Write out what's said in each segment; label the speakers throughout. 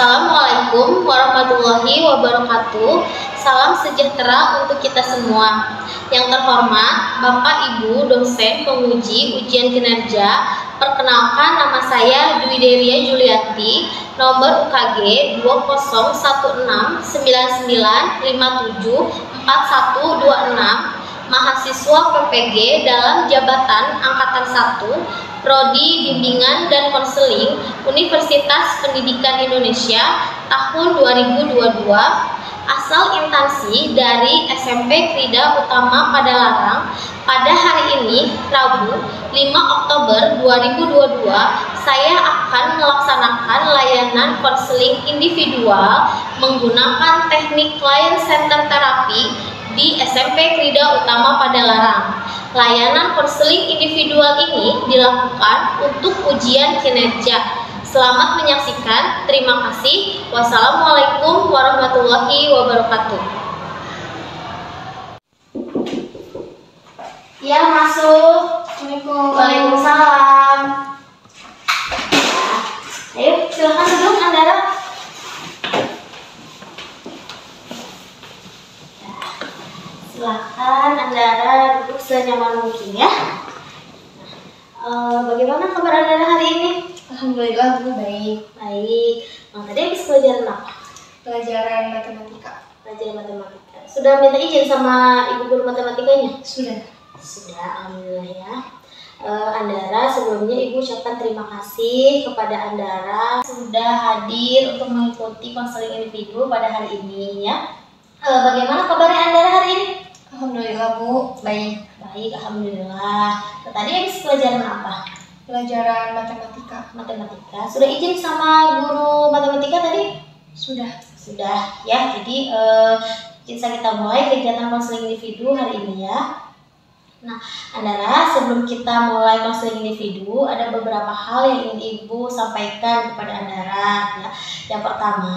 Speaker 1: Assalamualaikum warahmatullahi wabarakatuh. Salam sejahtera untuk kita semua. Yang terhormat Bapak Ibu dosen penguji ujian kinerja, perkenalkan nama saya Dwi Deria Juliati, nomor UKG 201699574126, mahasiswa PPG dalam jabatan Angkatan 1, Prodi Bimbingan dan Konseling Universitas Pendidikan Indonesia tahun 2022, asal instansi dari SMP Krida Utama Padalarang. Pada hari ini, Rabu 5 Oktober 2022, saya akan melaksanakan layanan konseling individual menggunakan teknik client center therapy di SMP Krida Utama Padalarang. Layanan konseling individual ini dilakukan untuk ujian kinerja. Selamat menyaksikan. Terima kasih. Wassalamualaikum warahmatullahi wabarakatuh. Ya, masuk. Waalaikumsalam. Ayo, silakan duduk, Andara. Silakan Andara duduk senyaman mungkin ya. Bagaimana kabar Andara hari ini?
Speaker 2: Alhamdulillah, Bu, baik.
Speaker 1: Baik. Tadi habis pelajaran apa?
Speaker 2: Pelajaran matematika.
Speaker 1: Pelajaran matematika. Sudah minta izin sama ibu guru matematikanya?
Speaker 2: Sudah.
Speaker 1: Sudah, alhamdulillah ya. Andara, sebelumnya ibu ucapkan terima kasih kepada Andara sudah hadir untuk mengikuti konseling individu pada hari ini ya. Bagaimana kabarnya Andara hari ini?
Speaker 2: Alhamdulillah, Bu, baik.
Speaker 1: Baik, alhamdulillah. Tadi habis pelajaran apa?
Speaker 2: Pelajaran matematika.
Speaker 1: Matematika. Sudah izin sama guru matematika tadi?
Speaker 2: Sudah.
Speaker 1: Sudah ya. Jadi bisa kita mulai kegiatan konseling individu hari ini ya. Nah, Andara, sebelum kita mulai konseling individu, ada beberapa hal yang ingin Ibu sampaikan kepada Andara ya. Yang pertama,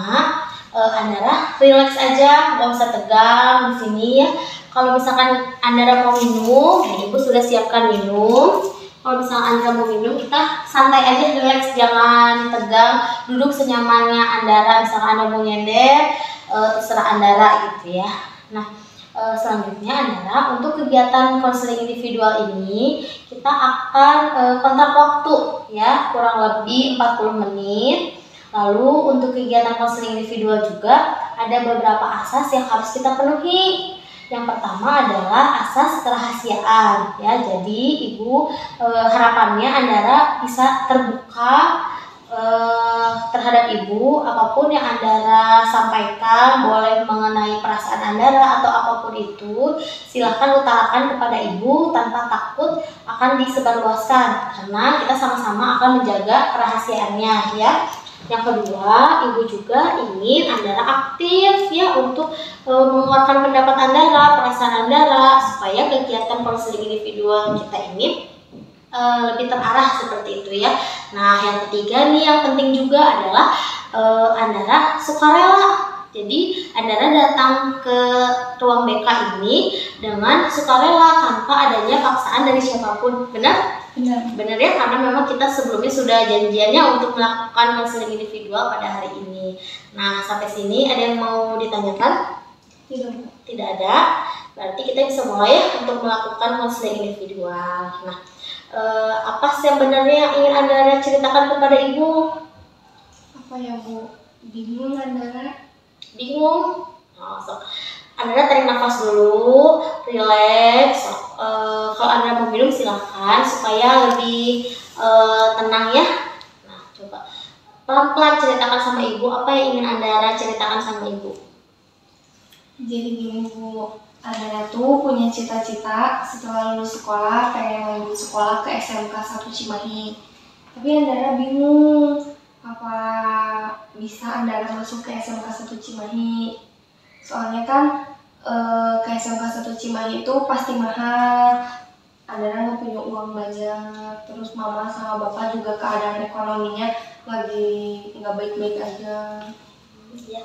Speaker 1: Andara relax aja, nggak usah tegang di sini ya. Kalau misalkan Andara mau minum, ya Ibu sudah siapkan minum. Kalau misalkan Andara mau minum, kita santai aja, relax, jangan tegang, duduk senyamannya Andara. Misalkan Anda mau nyender, terserah Andara gitu ya. Nah, selanjutnya Andara, untuk kegiatan konseling individual ini kita akan kontak waktu ya, kurang lebih 40 menit. Lalu untuk kegiatan konseling individual juga ada beberapa asas yang harus kita penuhi. Yang pertama adalah asas kerahasiaan ya. Jadi Ibu harapannya Andara bisa terbuka terhadap Ibu, apapun yang Andara sampaikan, boleh mengenai perasaan Andara atau apapun itu, silahkan utarakan kepada Ibu tanpa takut akan disebarluaskan, karena kita sama-sama akan menjaga kerahasiaannya ya. Yang kedua, Ibu juga ingin Andara aktif ya untuk mengeluarkan pendapat Andara, perasaan Andara, supaya kegiatan konseling individual kita ini lebih terarah seperti itu ya. Nah, yang ketiga nih yang penting juga adalah Andara sukarela. Jadi Andara datang ke ruang BK ini dengan sukarela tanpa adanya paksaan dari siapapun. Benar?
Speaker 2: Benar.
Speaker 1: Benar ya, karena memang kita sebelumnya sudah janjiannya untuk melakukan konseling individual pada hari ini. Nah, sampai sini ada yang mau ditanyakan? Tidak ada. Berarti kita bisa mulai ya untuk melakukan konseling individual. Nah, apa sih yang benarnya yang ingin Andara ceritakan kepada Ibu?
Speaker 2: Apa ya, Bu? Bingung Andara?
Speaker 1: Bingung? Oh, Andara tarik nafas dulu, relax. Kalau Andara mau minum silahkan supaya lebih tenang ya. Nah, coba pelan-pelan ceritakan sama Ibu apa yang ingin Andara ceritakan sama Ibu.
Speaker 2: Jadi gini, Bu, Andara tuh punya cita-cita setelah lulus sekolah pengen lanjut sekolah ke SMK 1 Cimahi. Tapi Andara bingung apa bisa Andara masuk ke SMK 1 Cimahi. Soalnya kan ke SMK 1 Cimahi itu pasti mahal. Andara nggak punya uang banyak. Terus mama sama bapak juga keadaan ekonominya lagi nggak baik-baik aja.
Speaker 1: Ya,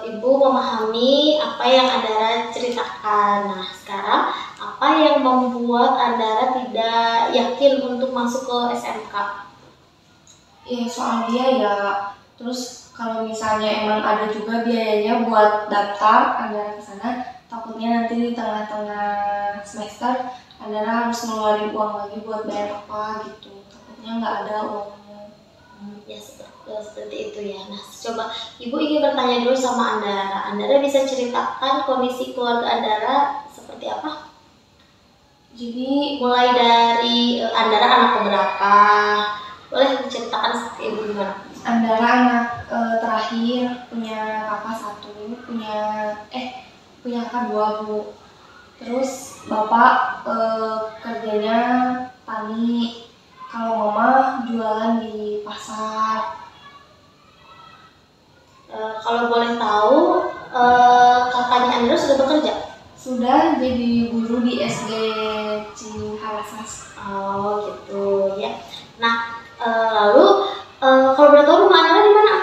Speaker 1: Ibu memahami apa yang Andara ceritakan. Nah, sekarang apa yang membuat Andara tidak yakin untuk masuk ke SMK?
Speaker 2: Ya soal biaya, terus kalau misalnya emang ada juga biayanya buat daftar Andara ke sana, takutnya nanti di tengah-tengah semester Andara harus ngeluarin uang lagi buat bayar apa gitu. Takutnya nggak ada uangnya.
Speaker 1: Ya seperti itu ya. Nah, coba Ibu ingin bertanya dulu sama Andara. Andara bisa ceritakan kondisi keluarga Andara seperti apa?
Speaker 2: Jadi
Speaker 1: Mulai dari Andara anak keberapa? Boleh diceritakan seperti Ibu gimana?
Speaker 2: Andara anak terakhir, punya kakak satu, punya kakak dua Bu. Terus bapak kerjanya tani, kalau mama jualan di pasar.
Speaker 1: Kalau boleh tahu, kakaknya Andara sudah bekerja?
Speaker 2: Sudah jadi guru di SD Ciharasas.
Speaker 1: Oh gitu ya. Nah, lalu kalau boleh tahu rumah Andara di mana?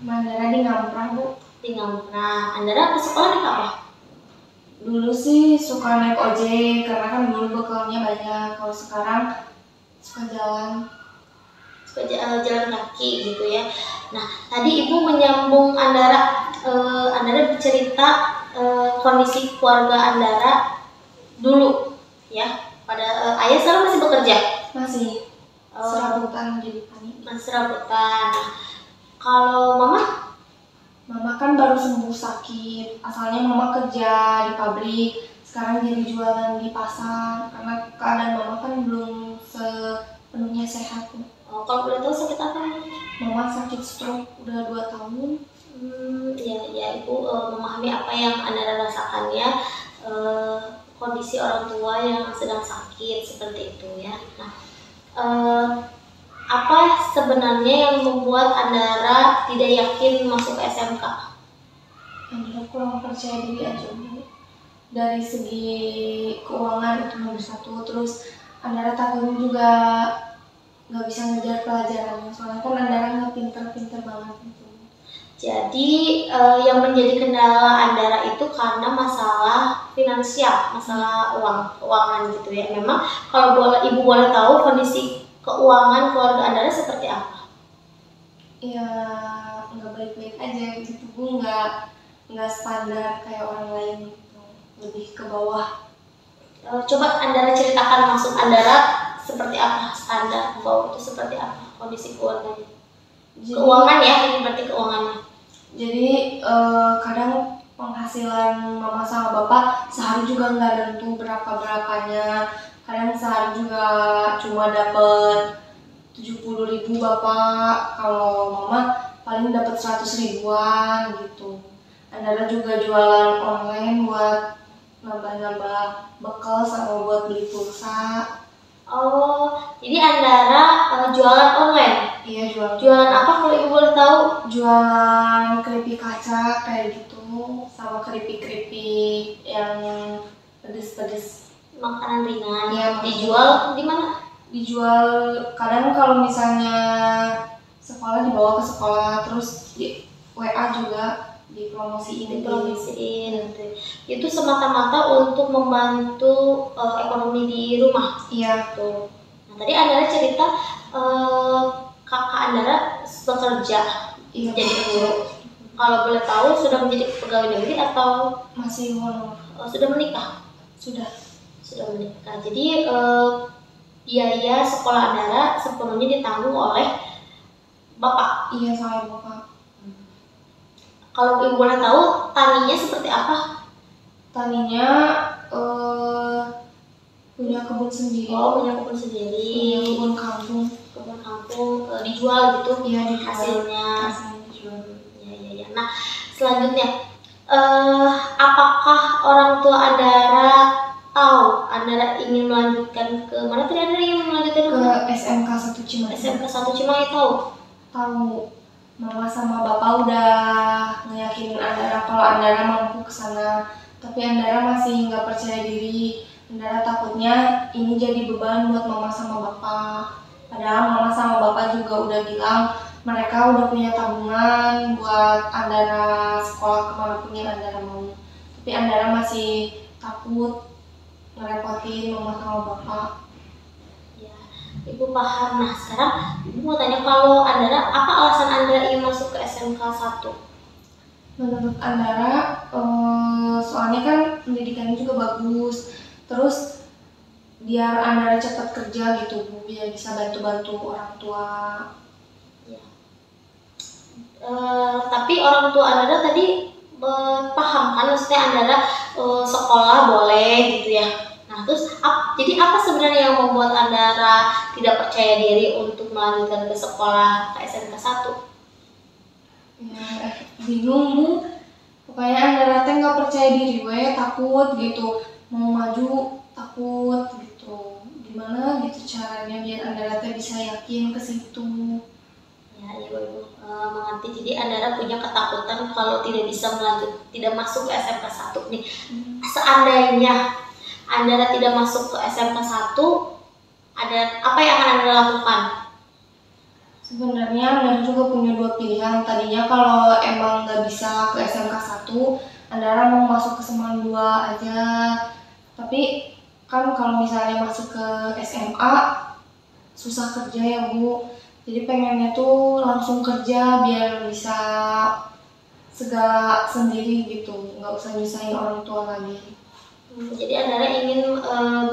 Speaker 2: Andara di Ngamprah Bu.
Speaker 1: Di Ngamprah. Andara ke sekolah naik apa?
Speaker 2: Dulu sih suka naik ojek karena kan dulu bekalnya banyak. Kalau sekarang suka jalan.
Speaker 1: Suka jalan kaki gitu ya. Nah, tadi Ibu menyambung Andara. Andara bercerita kondisi keluarga Andara dulu ya. Pada ayah sekarang masih bekerja?
Speaker 2: Masih. Serabutan jadi tani.
Speaker 1: Masih serabutan. Nah, kalau mama?
Speaker 2: Mama kan baru sembuh sakit. Asalnya mama kerja di pabrik, sekarang jadi jualan di pasar karena keadaan mama kan belum sepenuhnya sehat.
Speaker 1: Kalau boleh tahu sakit apa?
Speaker 2: Mama sakit stroke udah 2 tahun.
Speaker 1: Ya Ibu memahami apa yang Andara rasakan ya. Kondisi orang tua yang sedang sakit seperti itu ya. Nah, apa sebenarnya yang membuat Andara tidak yakin masuk ke SMK?
Speaker 2: Andara kurang percaya diri aja Bu. Dari segi keuangan itu nomor satu, terus Andara takutnya juga nggak bisa ngejar pelajarannya, soalnya kan Andara nggak pinter-pinter banget gitu.
Speaker 1: Jadi yang menjadi kendala Andara itu karena masalah finansial, masalah keuangan gitu ya. Memang kalau Ibu boleh tahu kondisi keuangan keluarga Andara seperti apa?
Speaker 2: Ya nggak baik-baik aja gitu Bu, nggak standar kayak orang lain gitu, lebih ke bawah.
Speaker 1: Coba Andara ceritakan langsung Andara seperti apa, standar ke bawah itu seperti apa kondisi keluarganya? Keuangan ya, ini berarti keuangannya.
Speaker 2: Jadi kadang penghasilan mama sama bapak sehari juga nggak tentu berapanya. Kadang sehari juga cuma dapet 70.000 bapak, kalau mama paling dapat 100 ribuan gitu. Andara juga jualan online buat nambah-nambah bekal sama buat beli pulsa.
Speaker 1: Oh, jadi Andara jualan online?
Speaker 2: Iya,
Speaker 1: Jualan apa kalau Ibu boleh tahu?
Speaker 2: Jualan keripik kaca kayak gitu, sama keripik-keripik yang pedes-pedes.
Speaker 1: Makanan ringan.
Speaker 2: Iya,
Speaker 1: dijual di mana?
Speaker 2: Dijual kadang kalau misalnya sekolah dibawa ke sekolah, terus di WA juga dipromosiin.
Speaker 1: Itu semata-mata untuk membantu ekonomi di rumah.
Speaker 2: Iya.
Speaker 1: Tuh. Nah, tadi Andara cerita kakak Andara bekerja jadi guru. Kalau boleh tahu sudah menjadi pegawai negeri atau
Speaker 2: masih
Speaker 1: sudah menikah?
Speaker 2: Sudah
Speaker 1: menikah. Jadi biaya sekolah Andara sepenuhnya ditanggung oleh bapak.
Speaker 2: Iya, sama bapak.
Speaker 1: Kalau Ibu boleh tahu taninya seperti apa?
Speaker 2: Taninya punya kebun sendiri.
Speaker 1: Oh, punya kebun sendiri.
Speaker 2: Kebun kampung.
Speaker 1: Dijual gitu?
Speaker 2: Iya, dijual.
Speaker 1: Hasilnya
Speaker 2: dijual.
Speaker 1: Ya. Nah, selanjutnya apakah orang tua Andara tahu Andara ingin melanjutkan ke mana tadi? Andara ingin melanjutkan
Speaker 2: ke SMK 1 Cimahi.
Speaker 1: SMK 1 Cimahi tahu?
Speaker 2: Mama sama bapak udah ngeyakinin Andara kalau Andara mampu ke sana, tapi Andara masih nggak percaya diri. Andara takutnya ini jadi beban buat mama sama bapak. Padahal mama sama bapak juga udah bilang mereka udah punya tabungan buat Andara sekolah kemanapun yang Andara mau. Tapi Andara masih takut ngerepotin mama sama bapak.
Speaker 1: Ibu paham. Nah, sekarang Ibu mau tanya, kalau Andara, apa alasan Andara ingin masuk ke SMK 1?
Speaker 2: Menurut Andara, soalnya kan pendidikannya juga bagus, terus biar Andara cepat kerja gitu Bu, biar bisa bantu-bantu orang tua.
Speaker 1: Ya. Tapi orang tua Andara tadi paham kan, maksudnya Andara sekolah boleh gitu ya. Nah terus jadi apa sebenarnya yang membuat Andara tidak percaya diri untuk melanjutkan ke sekolah ke SMK 1?
Speaker 2: Ya, bingung Bu, pokoknya Andara teh nggak percaya diri, takut gitu, mau maju takut gitu. Gimana gitu caranya biar Andara teh bisa yakin ke situ?
Speaker 1: Ya, Ibu mengerti. Jadi Andara punya ketakutan kalau tidak masuk ke SMK 1 nih. Seandainya Andara tidak masuk ke SMK 1, ada apa yang akan Andara lakukan?
Speaker 2: Sebenarnya Andara juga punya dua pilihan. Tadinya kalau emang nggak bisa ke SMK 1, Andara mau masuk ke Semarang 2 aja. Tapi kan kalau misalnya masuk ke SMA, susah kerja ya Bu. Jadi pengennya tuh langsung kerja biar bisa segala sendiri gitu, nggak usah nyusahin orang tua lagi.
Speaker 1: Jadi Andara ingin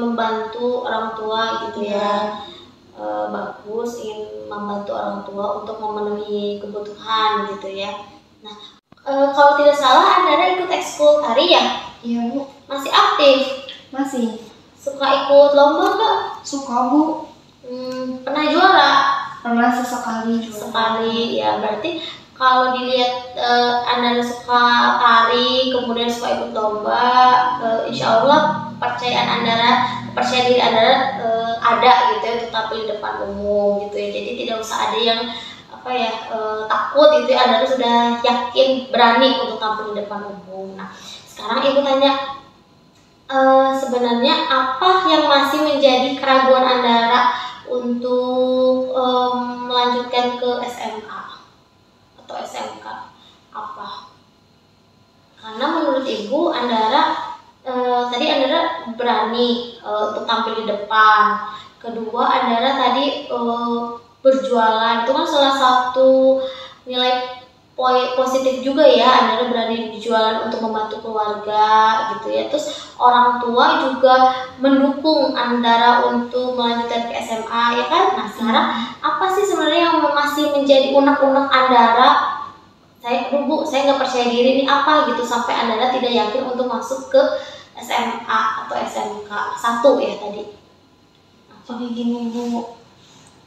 Speaker 1: membantu orang tua gitu ya. Bagus, ingin membantu orang tua untuk memenuhi kebutuhan gitu ya. Nah, kalau tidak salah Andara ikut ekskul tari ya?
Speaker 2: Iya Bu.
Speaker 1: Masih aktif?
Speaker 2: Masih.
Speaker 1: Suka ikut lomba nggak?
Speaker 2: Suka Bu.
Speaker 1: Pernah juara?
Speaker 2: Pernah sesekali juara.
Speaker 1: Sekali ya, berarti kalau dilihat Andara suka tari, kemudian suka ikut lomba, insya Allah kepercayaan diri Andara ada gitu ya untuk tampil di depan umum gitu ya. Jadi tidak usah ada yang takut gitu ya. Andara sudah yakin berani untuk tampil di depan umum. Nah sekarang Ibu tanya, sebenarnya apa yang masih menjadi keraguan Andara untuk melanjutkan ke SMA atau SMK? Apa? Karena menurut Ibu Andara tadi Andara berani untuk tampil di depan. Kedua, Andara tadi berjualan, itu kan salah satu nilai positif juga ya. Andara berani berjualan untuk membantu keluarga gitu ya. Terus orang tua juga mendukung Andara untuk melanjutkan ke SMA ya kan. Nah sekarang apa sih sebenarnya yang masih menjadi unek-unek Andara? Saya nggak percaya diri nih apa gitu sampai Andara tidak yakin untuk masuk ke SMA atau SMK 1 ya tadi.
Speaker 2: Jadi gini Bu,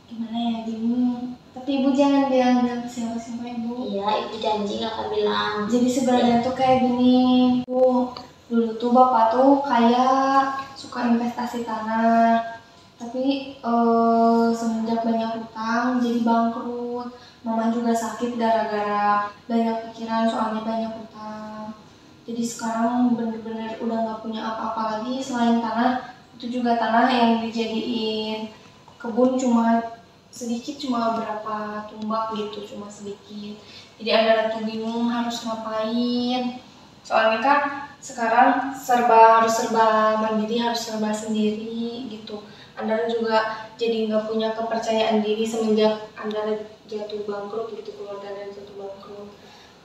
Speaker 2: gimana ya bingung. Tapi Ibu jangan bilang ke siapa-siapa Ibu.
Speaker 1: Iya, Ibu janji nggak akan bilang.
Speaker 2: Jadi sebenarnya tuh kayak gini Bu, dulu tuh Bapak tuh kayak suka investasi tanah. Tapi semenjak banyak hutang jadi bangkrut. Mama juga sakit gara-gara banyak pikiran soalnya banyak hutang. Jadi sekarang bener-bener udah nggak punya apa-apa lagi selain tanah. Itu juga tanah yang dijadiin kebun cuma sedikit, cuma berapa tumbak gitu, cuma sedikit. Jadi Andara tuh bingung harus ngapain. Soalnya kan sekarang harus serba mandiri, harus serba sendiri gitu. Andara juga jadi nggak punya kepercayaan diri semenjak Andara jatuh bangkrut gitu, keluarga Andara jatuh bangkrut.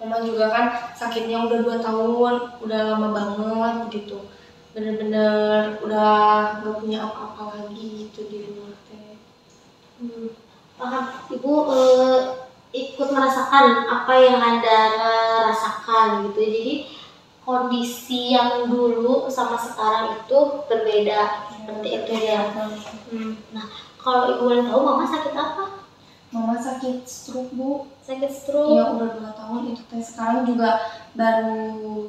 Speaker 2: Mama juga kan sakitnya udah 2 tahun, udah lama banget gitu. Bener-bener udah nggak punya apa-apa lagi gitu di rumah teh.
Speaker 1: Paham. Ibu ikut merasakan apa yang Andara rasakan gitu. Jadi kondisi yang dulu sama sekarang itu berbeda seperti itu ya. Nah kalau Ibu boleh tahu Mama sakit apa?
Speaker 2: Mama sakit stroke Bu.
Speaker 1: Sakit stroke?
Speaker 2: Iya udah 2 tahun itu teh. Sekarang juga baru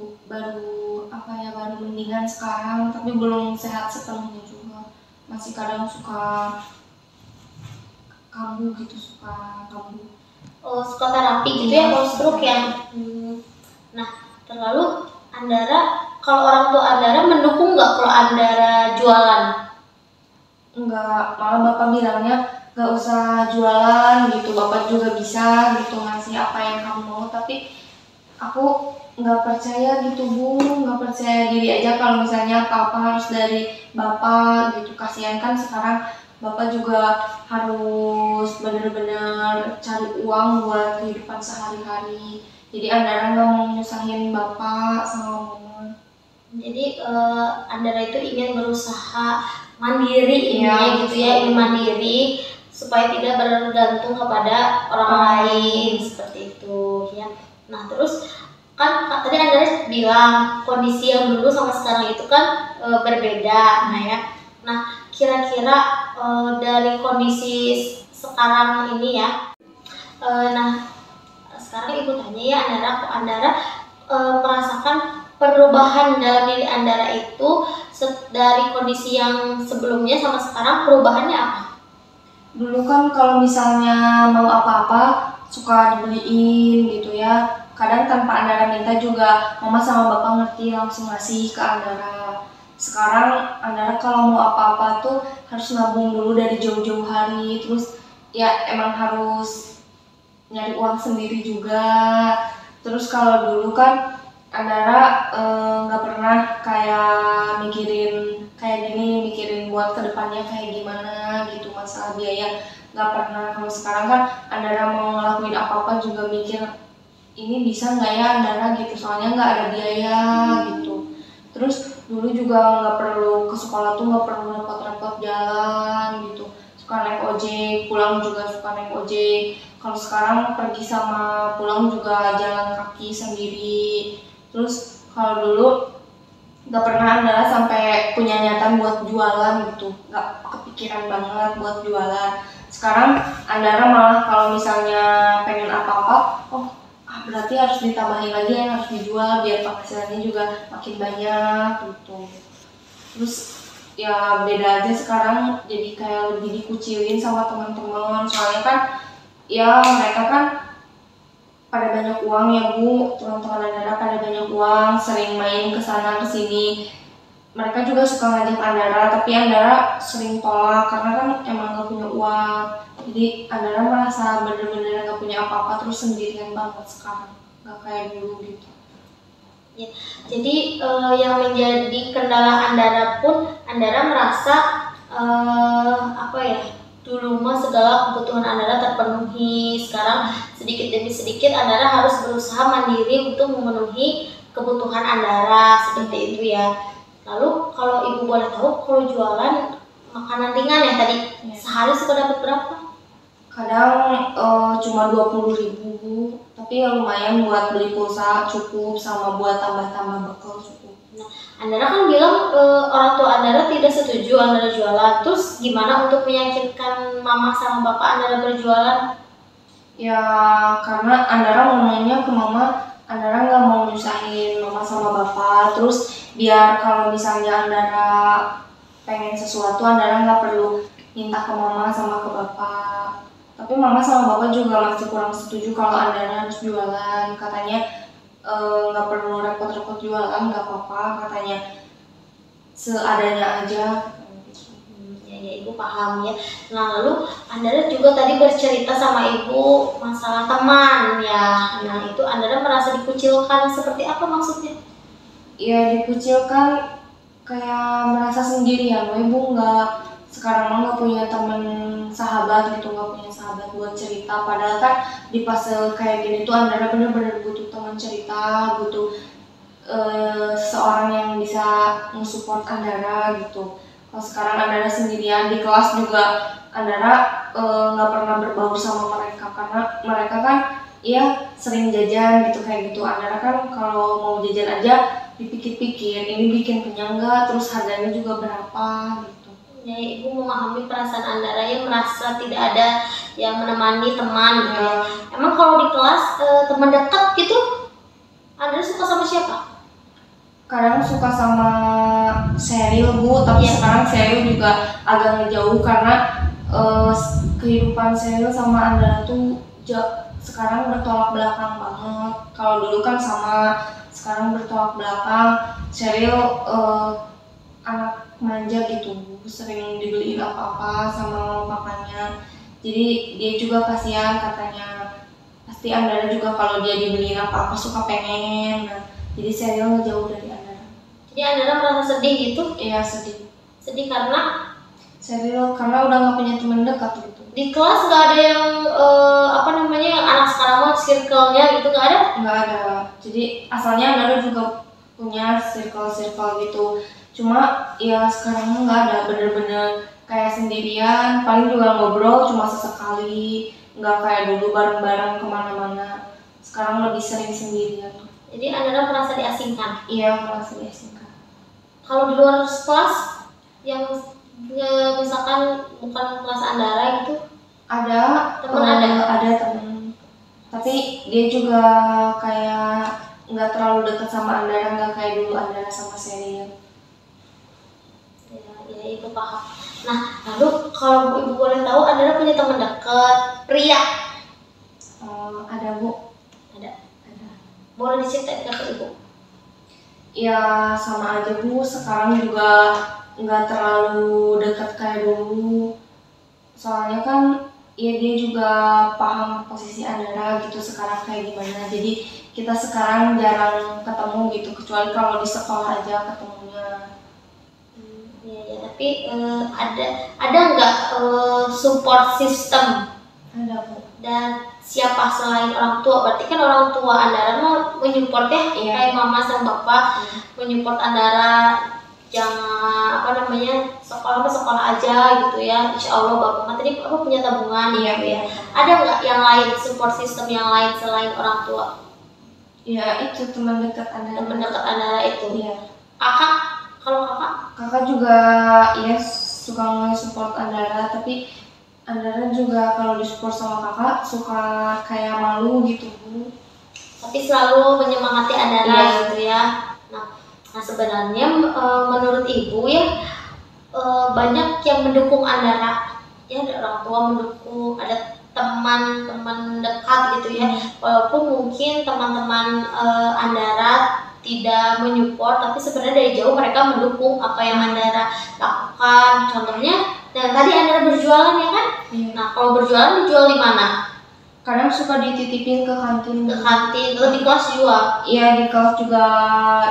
Speaker 2: mendingan sekarang, tapi belum sehat sepenuhnya juga. Masih kadang suka kambuh gitu,
Speaker 1: Oh, suka terapi gitu ya kalau stroke ya. Nah terlalu Andara, kalau orang tua Andara mendukung nggak kalau Andara jualan?
Speaker 2: Enggak, malah Bapak bilangnya nggak usah jualan gitu, Bapak juga bisa gitu ngasih apa yang kamu mau. Tapi aku nggak percaya gitu Bu, nggak percaya diri aja kalau misalnya apa-apa harus dari Bapak gitu. Kasihan kan sekarang Bapak juga harus benar-benar cari uang buat kehidupan sehari-hari. Jadi Andara nggak mau nyusahin Bapak sama Mama.
Speaker 1: Jadi Andara itu ingin berusaha mandiri
Speaker 2: Iya,
Speaker 1: gitu ya, ingin mandiri supaya tidak bergantung kepada orang lain seperti itu ya. Nah terus kan tadi Andara bilang kondisi yang dulu sama sekarang itu kan berbeda, nah ya. Nah kira-kira dari kondisi sekarang ini ya, nah sekarang ibu tanya ya Andara, kok Andara merasakan perubahan dalam diri Andara itu dari kondisi yang sebelumnya sama sekarang, perubahannya apa?
Speaker 2: Dulu kan kalau misalnya mau apa-apa suka dibeliin gitu ya. Kadang tanpa Andara minta juga Mama sama Bapak ngerti langsung ngasih ke Andara. Sekarang Andara kalau mau apa-apa tuh harus nabung dulu dari jauh-jauh hari. Terus ya emang harus nyari uang sendiri juga. Terus kalau dulu kan Andara nggak pernah kayak mikirin kayak gini, mikirin buat kedepannya kayak gimana gitu, masalah biaya nggak pernah. Kalau sekarang kan Andara mau ngelakuin apa-apa juga mikir ini bisa nggak ya Andara gitu, soalnya nggak ada biaya gitu. Terus dulu juga nggak perlu ke sekolah tuh nggak perlu repot-repot jalan gitu, suka naik ojek, pulang juga suka naik ojek. Kalau sekarang pergi sama pulang juga jalan kaki sendiri. Terus kalau dulu nggak pernah Andara sampai punya niatan buat jualan gitu, nggak kepikiran banget buat jualan. Sekarang Andara malah kalau misalnya pengen apa-apa, berarti harus ditambahin lagi yang harus dijual biar penghasilannya juga makin banyak gitu. Terus ya beda aja sekarang, jadi kayak lebih dikucilin sama teman-teman, soalnya kan ya mereka kan pada banyak uang ya Bu, teman-teman Andara pada banyak uang, sering main ke sana ke sini. Mereka juga suka ngajak Andara, tapi Andara sering tolak karena kan emang gak punya uang. Jadi Andara merasa bener-bener gak punya apa-apa, terus sendirian banget sekarang, gak kayak dulu gitu.
Speaker 1: Ya, jadi yang menjadi kendala Andara pun Andara merasa apa ya, dulu mah segala kebutuhan Andara terpenuhi, sekarang sedikit demi sedikit Andara harus berusaha mandiri untuk memenuhi kebutuhan Andara seperti itu ya. Lalu kalau ibu boleh tahu, kalau jualan makanan ringan ya tadi, sehari suka dapat berapa?
Speaker 2: Kadang cuma 20.000 Bu, tapi ya lumayan buat beli pulsa cukup sama buat tambah-tambah bekal cukup.
Speaker 1: Nah, Andara kan bilang orang tua Andara tidak setuju Andara jualan. Terus gimana untuk meyakinkan mama sama bapak Andara berjualan?
Speaker 2: Ya karena Andara ngomongnya ke mama, Andara nggak mau nyusahin mama sama bapak. Terus biar kalau misalnya Andara pengen sesuatu, Andara nggak perlu minta ke mama sama ke bapak. Tapi mama sama bapak juga masih kurang setuju kalau Andara harus jualan. Katanya nggak perlu repot-repot jualan, nggak apa-apa, katanya seadanya aja.
Speaker 1: Ya ibu paham ya. Nah lalu Andara juga tadi bercerita sama ibu masalah teman ya. Nah itu Andara merasa dikucilkan, seperti apa maksudnya?
Speaker 2: Ya dikucilkan kayak merasa sendirian, ibu nggak, sekarang mah nggak punya teman sahabat gitu, nggak punya sahabat buat cerita. Padahal kan di fase kayak gini tuh Andara bener-bener butuh teman cerita, butuh seorang yang bisa nge-support Andara gitu. Kalau sekarang Andara sendirian di kelas juga, Andara nggak pernah berbaur sama mereka karena mereka kan ya sering jajan gitu kayak gitu. Andara kan kalau mau jajan aja dipikir-pikir ini bikin kenyang nggak, terus harganya juga berapa gitu.
Speaker 1: Ya ibu memahami perasaan Andara yang merasa tidak ada yang menemani teman gitu ya. Emang kalau di kelas teman dekat gitu Andara suka sama siapa?
Speaker 2: Kadang suka sama Sheryl Bu, tapi sekarang Sheryl juga agak ngejauh karena kehidupan Sheryl sama Andara tuh sekarang bertolak belakang banget. Kalau dulu kan sama, sekarang bertolak belakang. Sheryl anak manja gitu, sering dibeliin apa-apa sama papanya. Jadi dia juga kasihan, katanya pasti Andara juga kalau dia dibeliin apa-apa suka pengen. Nah, jadi Sheryl ngejauh dari Andara.
Speaker 1: Jadi Andara merasa sedih gitu?
Speaker 2: Iya sedih.
Speaker 1: Sedih karena
Speaker 2: Serius, karena udah nggak punya teman dekat gitu.
Speaker 1: Di kelas nggak ada yang yang anak sekarang mah circle-nya gitu, nggak ada?
Speaker 2: Nggak ada. Jadi asalnya Andara juga punya circle gitu. Cuma ya sekarang nggak ada, bener-bener kayak sendirian. Paling juga ngobrol cuma sesekali, nggak kayak dulu bareng-bareng kemana-mana. Sekarang lebih sering sendirian.
Speaker 1: Jadi Andara merasa diasingkan?
Speaker 2: Iya, merasa diasingkan.
Speaker 1: Kalau di luar kelas yang misalkan bukan kelas Andara gitu?
Speaker 2: Ada
Speaker 1: teman,
Speaker 2: ada teman, tapi dia juga kayak nggak terlalu dekat sama Andara, nggak kayak dulu Andara sama Sheryl.
Speaker 1: Ya itu paham. Nah, lalu kalau ibu boleh tahu, Andara punya teman dekat pria?
Speaker 2: Ada Bu.
Speaker 1: Ada. Boleh diceritain ke ibu?
Speaker 2: Ya sama aja Bu, sekarang juga nggak terlalu dekat kayak dulu. Soalnya kan ya dia juga paham posisi Andara gitu sekarang kayak gimana. Jadi kita sekarang jarang ketemu gitu, kecuali kalau di sekolah aja ketemunya.
Speaker 1: Iya, tapi ada nggak support system?
Speaker 2: Ada Bu.
Speaker 1: Dan siapa selain orang tua? Berarti kan orang tua Andara mah menyupport ya, kayak mama sama bapak menyupport Andara. Jangan sekolah aja gitu ya, insya Allah bapak kan tadi aku punya tabungan gitu ya. Ada nggak yang lain, support system yang lain selain orang tua?
Speaker 2: Ya itu teman dekat Andara
Speaker 1: itu.
Speaker 2: Iya.
Speaker 1: Kakak, kalau kakak
Speaker 2: juga ya suka nge-support Andara, tapi Andara juga kalau di-support sama kakak suka kayak malu gitu Bu.
Speaker 1: Tapi selalu menyemangati Andara gitu ya. Nah sebenarnya menurut ibu ya, banyak yang mendukung Andara ya, ada orang tua mendukung, ada teman-teman dekat gitu ya. Walaupun mungkin teman-teman Andara tidak menyupport, tapi sebenarnya dari jauh mereka mendukung apa yang Andara lakukan. Contohnya, dan tadi Andara berjualan ya kan? Nah kalau berjualan dijual di mana?
Speaker 2: Kadang suka dititipin ke kantin.
Speaker 1: Atau di kelas juga?
Speaker 2: Iya, di kelas juga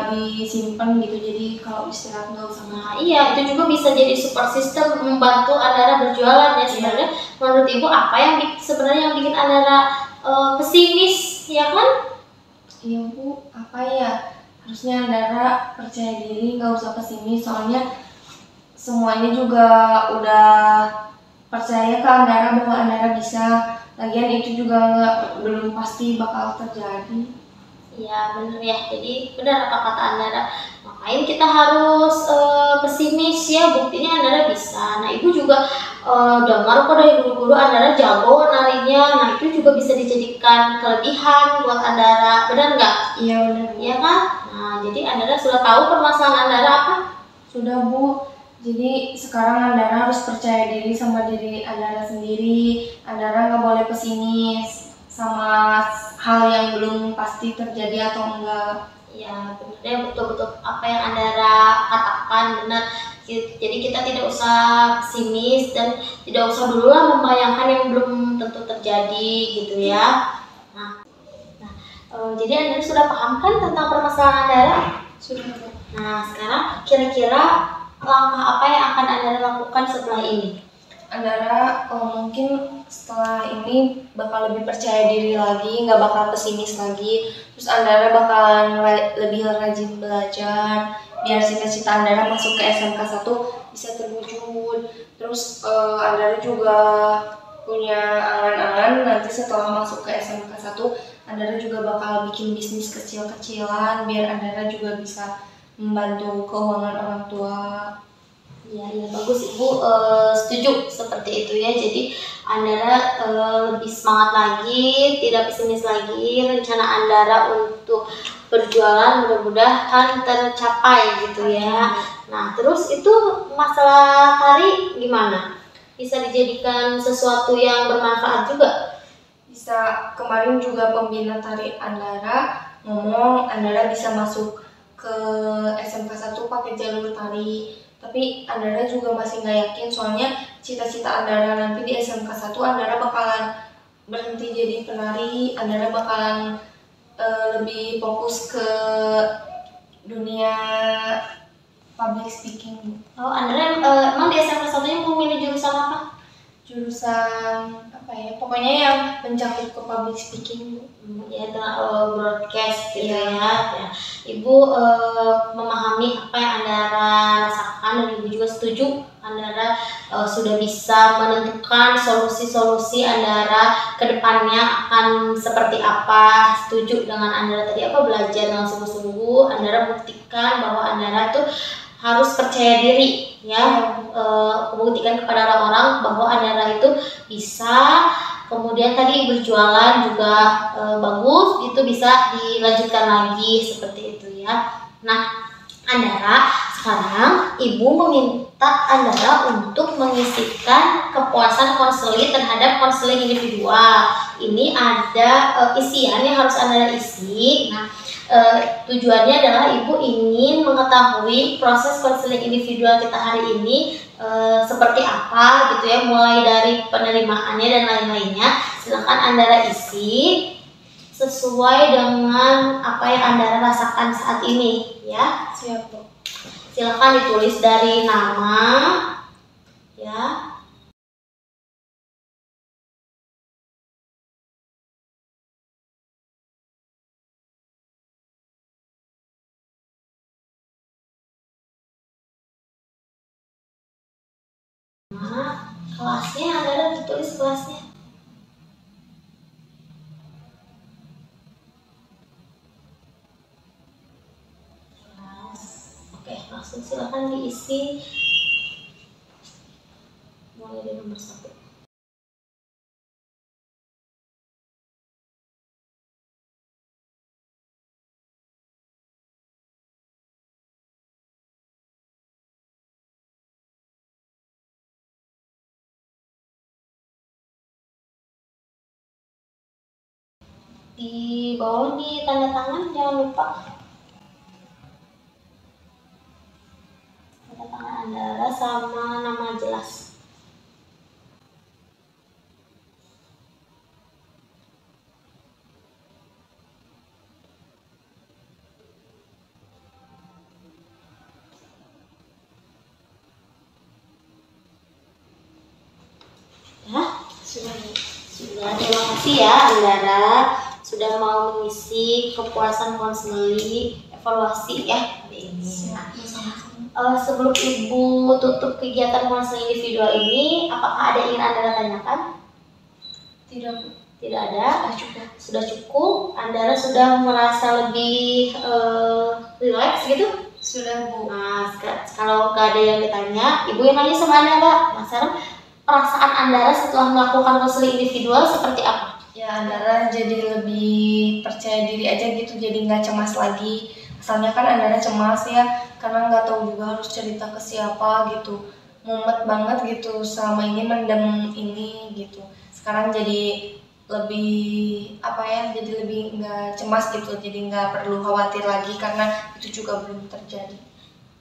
Speaker 2: disimpan gitu, jadi kalau istirahat nggak usah.
Speaker 1: Nah iya, itu juga bisa jadi support system membantu Andara berjualan ya sebenarnya. Menurut ibu apa yang sebenarnya yang bikin Andara pesimis ya kan?
Speaker 2: Iya Bu, apa ya, harusnya Andara percaya diri, nggak usah pesimis, soalnya semuanya juga udah percaya ke Andara bahwa Andara bisa. Lagian itu juga belum pasti bakal terjadi.
Speaker 1: Iya benar ya, jadi benar apa kata Andara, makanya kita harus pesimis ya, buktinya Andara bisa. Nah ibu juga dengar kok dari guru-guru Andara jago narinya, nah itu juga bisa dijadikan kelebihan buat Andara, benar nggak?
Speaker 2: Iya benar.
Speaker 1: Iya kan? Nah jadi Andara sudah tahu permasalahan Andara apa?
Speaker 2: Sudah Bu. Jadi sekarang Andara harus percaya diri sama diri Andara sendiri. Andara nggak boleh pesimis sama hal yang belum pasti terjadi atau enggak.
Speaker 1: Ya benar, betul-betul apa yang Andara katakan benar. Jadi kita tidak usah pesimis dan tidak usah dulu lah membayangkan yang belum tentu terjadi gitu ya. Jadi Andara sudah paham kan tentang permasalahan Andara?
Speaker 2: Sudah.
Speaker 1: Nah sekarang kira-kira langkah apa yang akan Andara lakukan setelah ini?
Speaker 2: Andara mungkin setelah ini bakal lebih percaya diri lagi, nggak bakal pesimis lagi. Terus Andara bakalan lebih rajin belajar, biar cita-cita Andara masuk ke SMK 1 bisa terwujud. Terus Andara juga punya angan-angan nanti setelah masuk ke SMK 1, Andara juga bakal bikin bisnis kecil-kecilan biar Andara juga bisa membantu keuangan orang tua.
Speaker 1: Iya bagus ibu, setuju seperti itu ya. Jadi Andara lebih semangat lagi, tidak pesimis lagi. Rencana Andara untuk berjualan mudah-mudahan tercapai gitu ya. Nah terus itu masalah tari gimana? Bisa dijadikan sesuatu yang bermanfaat juga?
Speaker 2: Bisa. Kemarin juga pembina tari Andara ngomong Andara bisa masuk ke SMK 1 pakai jalur tari, tapi Andara juga masih nggak yakin, soalnya cita-cita Andara nanti di SMK 1 Andara bakalan berhenti jadi penari, Andara bakalan lebih fokus ke dunia public speaking, Bu.
Speaker 1: Oh, Andra emang di SMK 1-nya mau milih jurusan apa?
Speaker 2: Jurusan apa ya? Pokoknya yang mencakup ke public speaking, Bu.
Speaker 1: Ya, broadcast gitu
Speaker 2: Iya.
Speaker 1: ya. Ibu memahami apa yang Andara rasakan dan Ibu juga setuju Andara sudah bisa menentukan solusi-solusi Andara ke depannya akan seperti apa. Setuju dengan Andara tadi belajar dengan sungguh-sungguh. Andara buktikan bahwa Andara tuh harus percaya diri ya, membuktikan kepada orang-orang bahwa Andara itu bisa. Kemudian tadi berjualan juga bagus, itu bisa dilanjutkan lagi seperti itu ya. Nah, Andara, sekarang Ibu meminta Andara untuk mengisikan kepuasan konseling terhadap konseling individual. Ini ada isian yang harus Andara isi. Nah, tujuannya adalah Ibu ingin mengetahui proses konseling individual kita hari ini seperti apa gitu ya, mulai dari penerimaannya dan lain-lainnya. Silakan Andara isi sesuai dengan apa yang Andara rasakan saat ini ya.
Speaker 2: Siap, Bu.
Speaker 1: Silakan ditulis dari nama ya. Nah, kelasnya Andara ditulis kelasnya. Oke, langsung silakan diisi mulai dari nomor 1. Di bawah di tanda tangan jangan lupa tanda tangan Andara sama nama jelas. Ya,
Speaker 2: Sudah, Bu.
Speaker 1: sudah. Terima kasih ya Andara sudah mau mengisi kepuasan konseling evaluasi ya hari ini. Nah, sebelum Ibu tutup kegiatan konseling individual ini, apakah ada yang ingin Andara tanyakan?
Speaker 2: Tidak, Bu.
Speaker 1: Tidak ada. Sudah cukup. Andara sudah merasa lebih relax gitu?
Speaker 2: Sudah, Bu.
Speaker 1: Nah, kalau nggak ada yang ditanya, Ibu yang nanya sama Andara. Nah, sekarang perasaan Andara setelah melakukan konseling individual seperti apa?
Speaker 2: Ya, Andara jadi lebih percaya diri aja gitu, jadi nggak cemas lagi. Asalnya kan Andara cemas ya, karena nggak tahu juga harus cerita ke siapa gitu. Mumet banget gitu selama ini mendem ini gitu. Sekarang jadi lebih jadi lebih nggak cemas gitu, jadi nggak perlu khawatir lagi karena itu juga belum terjadi.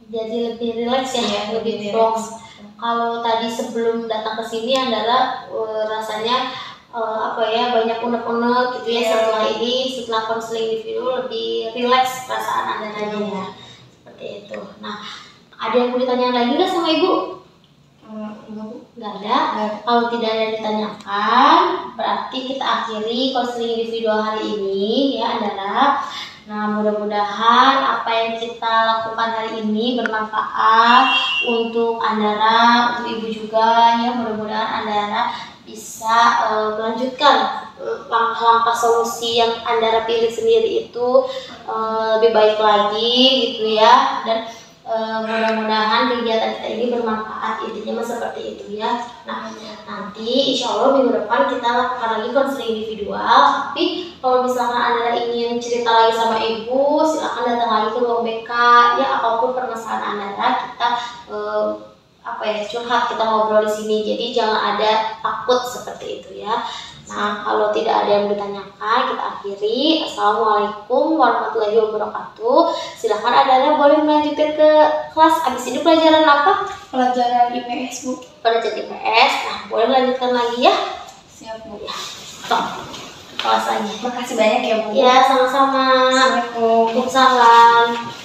Speaker 1: Jadi lebih rileks ya,
Speaker 2: Iya,
Speaker 1: lebih
Speaker 2: lebih
Speaker 1: plong.
Speaker 2: rileks.
Speaker 1: Kalau tadi sebelum datang ke sini Andara rasanya banyak unek-unek gitu ya.
Speaker 2: Iya.
Speaker 1: Setelah konseling individu lebih rileks perasaan Andara ya. Seperti itu. Nah, ada yang mau ditanya lagi nggak sama Ibu?
Speaker 2: Enggak, Bu.
Speaker 1: Nggak ada. Kalau tidak ada yang ditanyakan, berarti kita akhiri konseling individual hari ini ya Andara. Nah, mudah-mudahan apa yang kita lakukan hari ini bermanfaat untuk Andara, untuk Ibu juga ya. Mudah-mudahan Andara bisa melanjutkan langkah-langkah solusi yang Andara pilih sendiri itu lebih baik lagi gitu ya. Dan mudah-mudahan kegiatan kita ini bermanfaat, intinya seperti itu ya. Nah, nanti insya Allah minggu depan kita lakukan lagi konseling individual. Tapi kalau misalkan Andara ingin cerita lagi sama Ibu, silakan datang lagi ke ruang BK ya. Apapun permasalahan Andara, kita curhat, kita ngobrol di sini. Jadi jangan ada takut seperti itu ya. Nah, kalau tidak ada yang ditanyakan, kita akhiri. Assalamualaikum warahmatullahi wabarakatuh. Silahkan Andara boleh melanjutkan ke kelas. Abis ini pelajaran apa?
Speaker 2: Pelajaran IPS, Bu.
Speaker 1: Pelajaran IPS. Nah, boleh melanjutkan lagi ya.
Speaker 2: Siap, Bu.
Speaker 1: Ya, stop kelas lagi.
Speaker 2: Makasih banyak ya, Bu.
Speaker 1: Ya, sama-sama.
Speaker 2: Assalamualaikum.
Speaker 1: Waalaikumsalam.